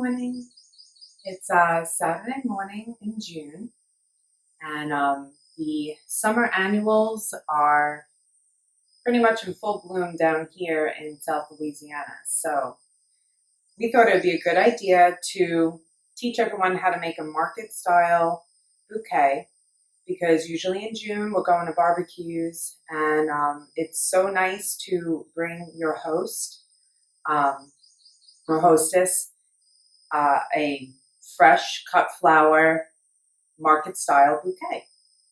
morning. It's Saturday morning in June, and the summer annuals are pretty much in full bloom down here in South Louisiana. So we thought it would be a good idea to teach everyone how to make a market style bouquet, because usually in June we're going to barbecues, and it's so nice to bring your host or hostess a fresh cut flower market style bouquet.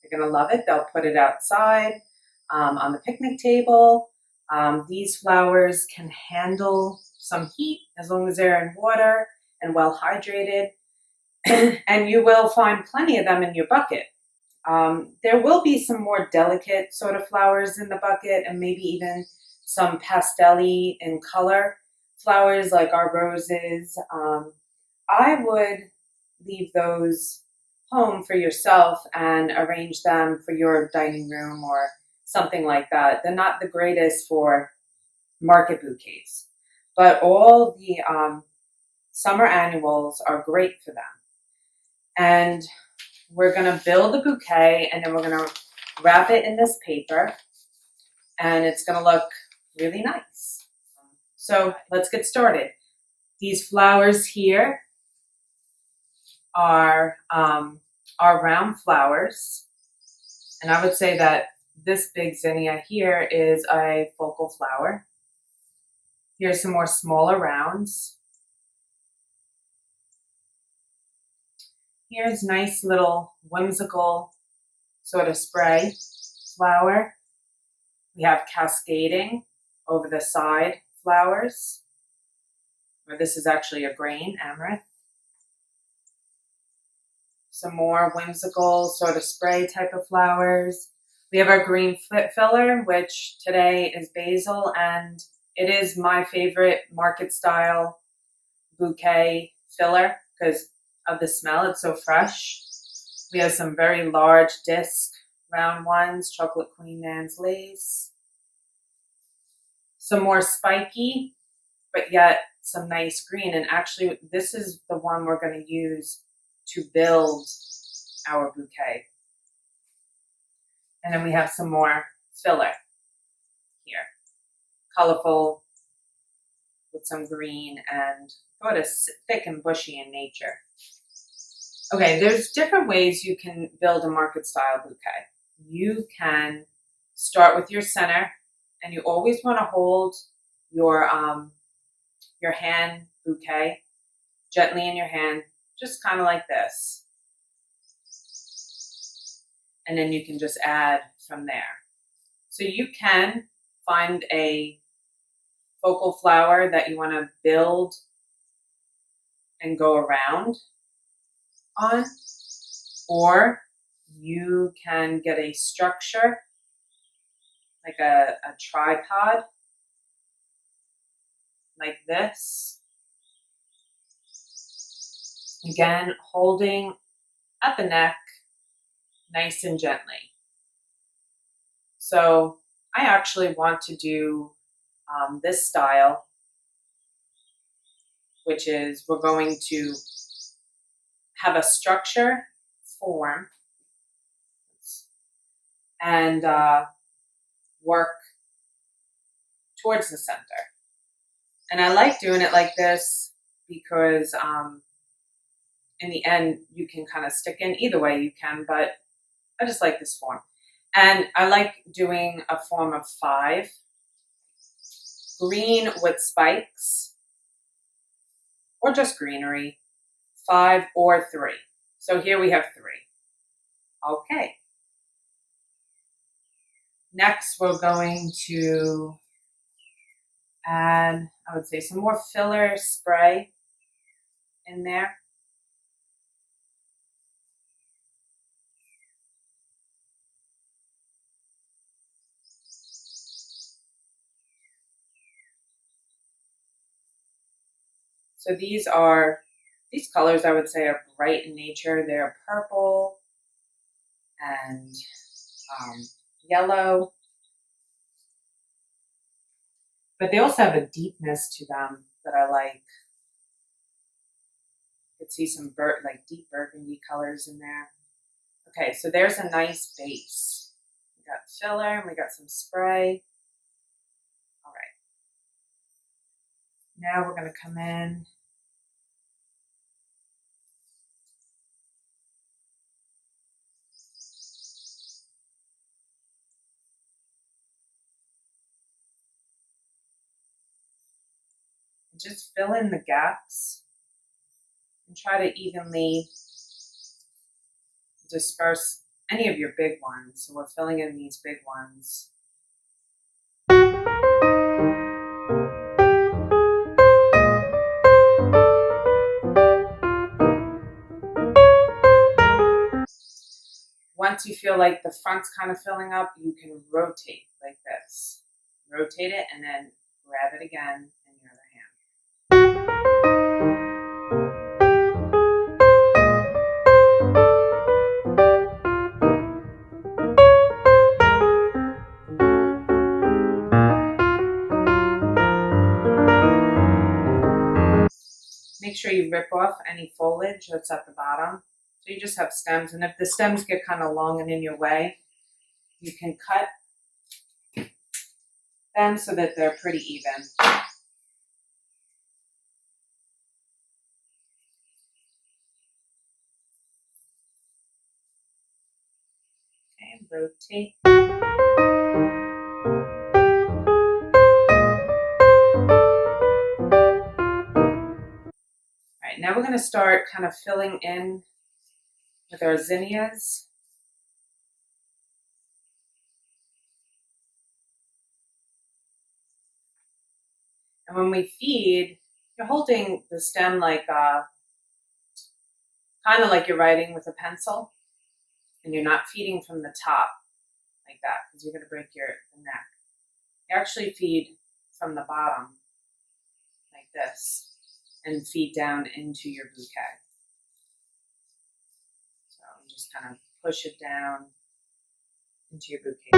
They're going to love it. They'll put it outside on the picnic table. These flowers can handle some heat as long as they're in water and well hydrated. And you will find plenty of them in your bucket. There will be some more delicate sort of flowers in the bucket, and maybe even some pastel-y in color flowers like our roses. I would leave those home for yourself and arrange them for your dining room or something like that. They're not the greatest for market bouquets, but all the summer annuals are great for them. And we're going to build the bouquet, and then we're going to wrap it in this paper, and it's going to look really nice. So let's get started. These flowers here are round flowers, and I would say that this big zinnia here is a focal flower. Here's some more smaller rounds. Here's nice little whimsical sort of spray flower. We have cascading over the side flowers, or this is actually a grain amaranth. Some more whimsical sort of spray type of flowers. We have our green filler, which today is basil, and it is my favorite market style bouquet filler because of the smell. It's so fresh. We have some very large disc round ones, chocolate Queen Anne's lace. Some more spiky, but yet some nice green. And actually, this is the one we're going to use to build our bouquet. And then we have some more filler here, colorful with some green and sort of thick and bushy in nature. Okay, there's different ways you can build a market style bouquet. You can start with your center, and you always want to hold your hand bouquet gently in your hand, just kind of like this. And then you can just add from there. So you can find a focal flower that you want to build and go around on, or you can get a structure like a tripod like this. Again, holding at the neck nice and gently. So I actually want to do this style, which is we're going to have a structure form and work towards the center. And I like doing it like this because in the end you can kind of stick in either way you can, but I just like this form. And I like doing a form of 5, green with spikes, or just greenery, 5 or 3. So here we have 3. Okay. Next, we're going to add, I would say, some more filler spray in there. So these colors, I would say, are bright in nature. They're purple and yellow, but they also have a deepness to them that I like. see some like deep burgundy colors in there. Okay, so there's a nice base. We got filler and we got some spray. All right. Now we're going to come in. Just fill in the gaps and try to evenly disperse any of your big ones. So we're filling in these big ones. Once you feel like the front's kind of filling up, you can rotate like this. Rotate it and then grab it again in your other hand. Make sure you rip off any foliage that's at the bottom. So you just have stems, and if the stems get kind of long and in your way, you can cut them so that they're pretty even. Okay, rotate. All right, now we're going to start kind of filling in with our zinnias. And when we feed, you're holding the stem like kind of like you're writing with a pencil, and you're not feeding from the top like that because you're going to break your neck. You actually feed from the bottom like this and feed down into your bouquet. So you just kind of push it down into your bouquet.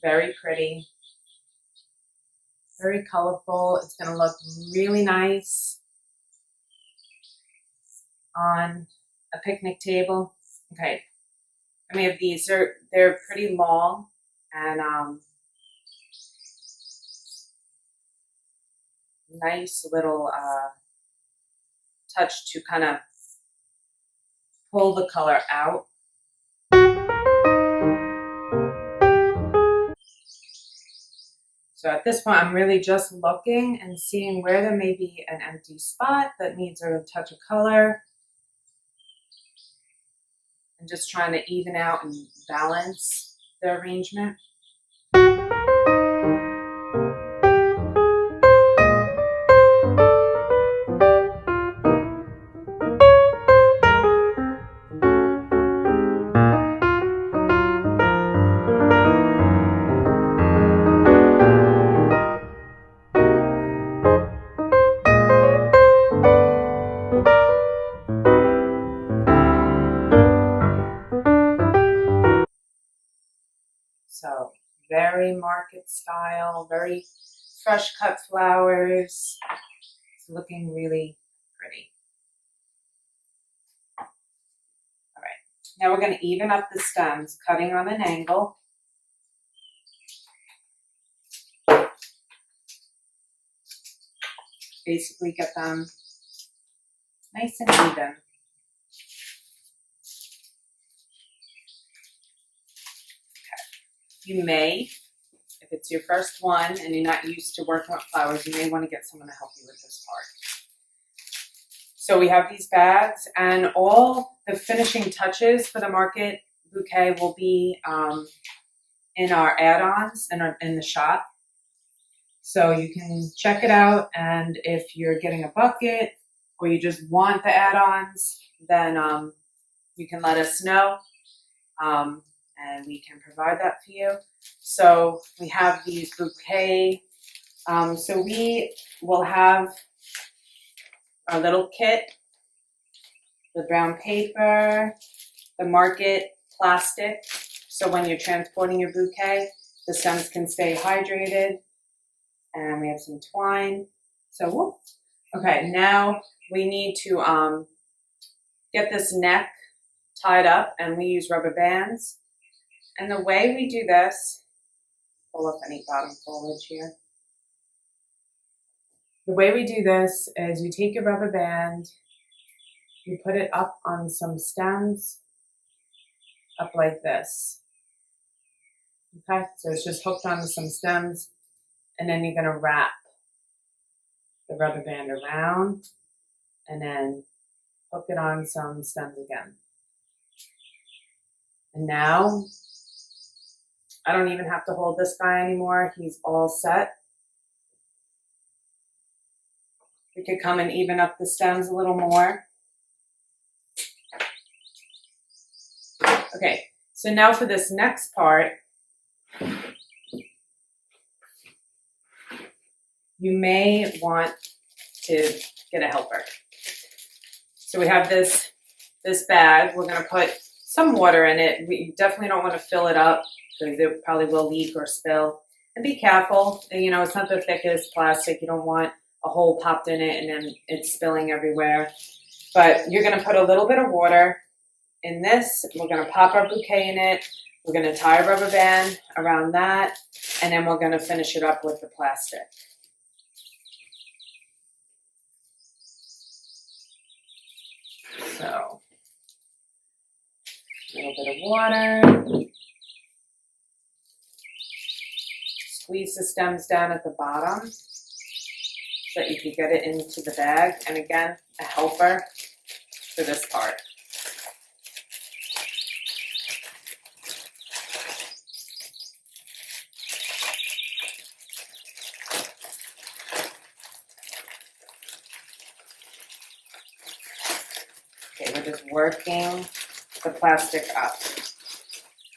Very pretty, very colorful. It's going to look really nice on a picnic table. Okay, I mean, these they're pretty long, and nice little touch to kind of pull the color out. So at this point, I'm really just looking and seeing where there may be an empty spot that needs a touch of color, and just trying to even out and balance the arrangement. So very market style, very fresh cut flowers. It's looking really pretty. All right, now we're going to even up the stems, cutting on an angle. Basically get them nice and even. You may, if it's your first one and you're not used to working with flowers, you may want to get someone to help you with this part. So we have these bags, and all the finishing touches for the market bouquet will be in our add-ons in the shop. So you can check it out, and if you're getting a bucket or you just want the add-ons, then you can let us know, and we can provide that for you. So we have these bouquet. So we will have our little kit, the brown paper, the market plastic. So when you're transporting your bouquet, the stems can stay hydrated. And we have some twine. So, whoop. Okay, now we need to get this neck tied up, and we use rubber bands. And the way we do this, pull up any bottom foliage here. The way we do this is you take your rubber band, you put it up on some stems, up like this. Okay, so it's just hooked onto some stems, and then you're gonna wrap the rubber band around, and then hook it on some stems again. And now, I don't even have to hold this guy anymore. He's all set. We could come and even up the stems a little more. Okay, so now for this next part, you may want to get a helper. So we have this bag. We're gonna put some water in it. We definitely don't want to fill it up because it probably will leak or spill. And be careful. And, you know, it's not the thickest plastic. You don't want a hole popped in it and then it's spilling everywhere. But you're gonna put a little bit of water in this. We're gonna pop our bouquet in it. We're gonna tie a rubber band around that, and then we're gonna finish it up with the plastic. So, a little bit of water. Squeeze the stems down at the bottom so that you can get it into the bag. And again, a helper for this part. Okay, we're just working the plastic up.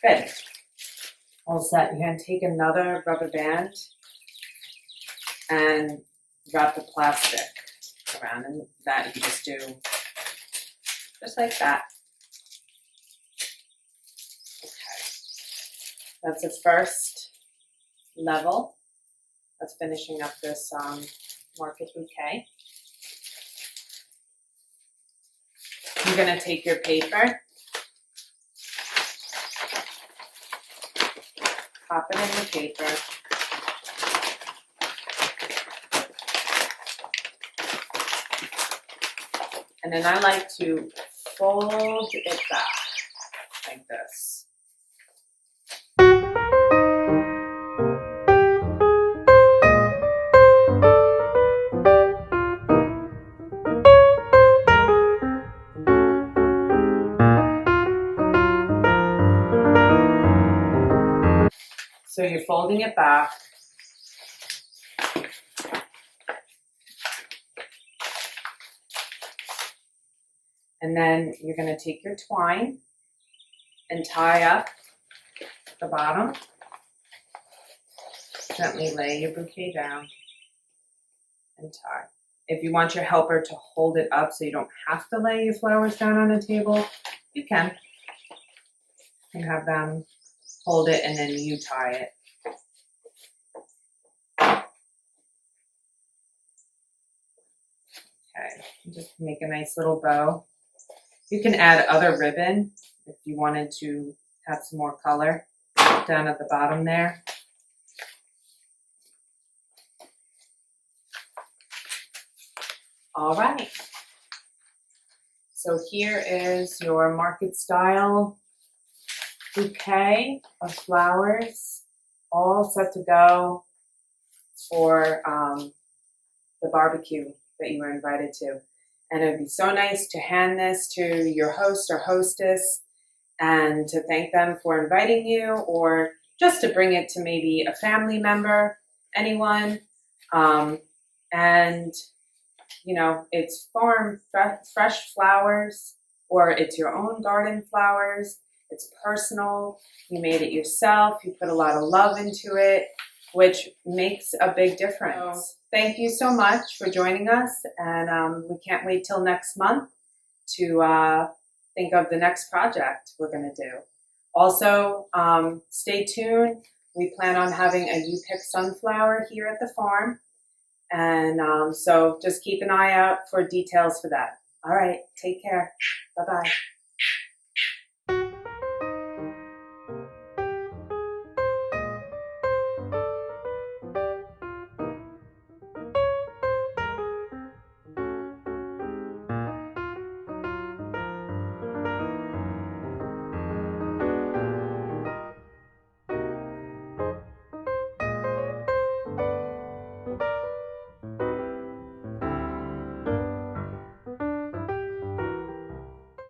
Good. All set. You're going to take another rubber band and wrap the plastic around, and that you just do just like that. Okay. That's the first level. That's finishing up this market bouquet. You're going to take your paper, pop it in the paper, and then I like to fold it back like this. So you're folding it back. And then you're going to take your twine and tie up the bottom. Gently lay your bouquet down and tie. If you want your helper to hold it up so you don't have to lay your flowers down on the table, you can. You can have them hold it and then you tie it. Okay, just make a nice little bow. You can add other ribbon if you wanted to have some more color down at the bottom there. All right. So here is your market style bouquet of flowers, all set to go for the barbecue that you were invited to. And it would be so nice to hand this to your host or hostess and to thank them for inviting you, or just to bring it to maybe a family member, anyone. And, you know, it's farm fresh flowers, or it's your own garden flowers. It's personal. You made it yourself. You put a lot of love into it, which makes a big difference. So, thank you so much for joining us, and we can't wait till next month to think of the next project we're going to do. Also, stay tuned. We plan on having a You Pick sunflower here at the farm, and so just keep an eye out for details for that. All right, take care. Bye-bye.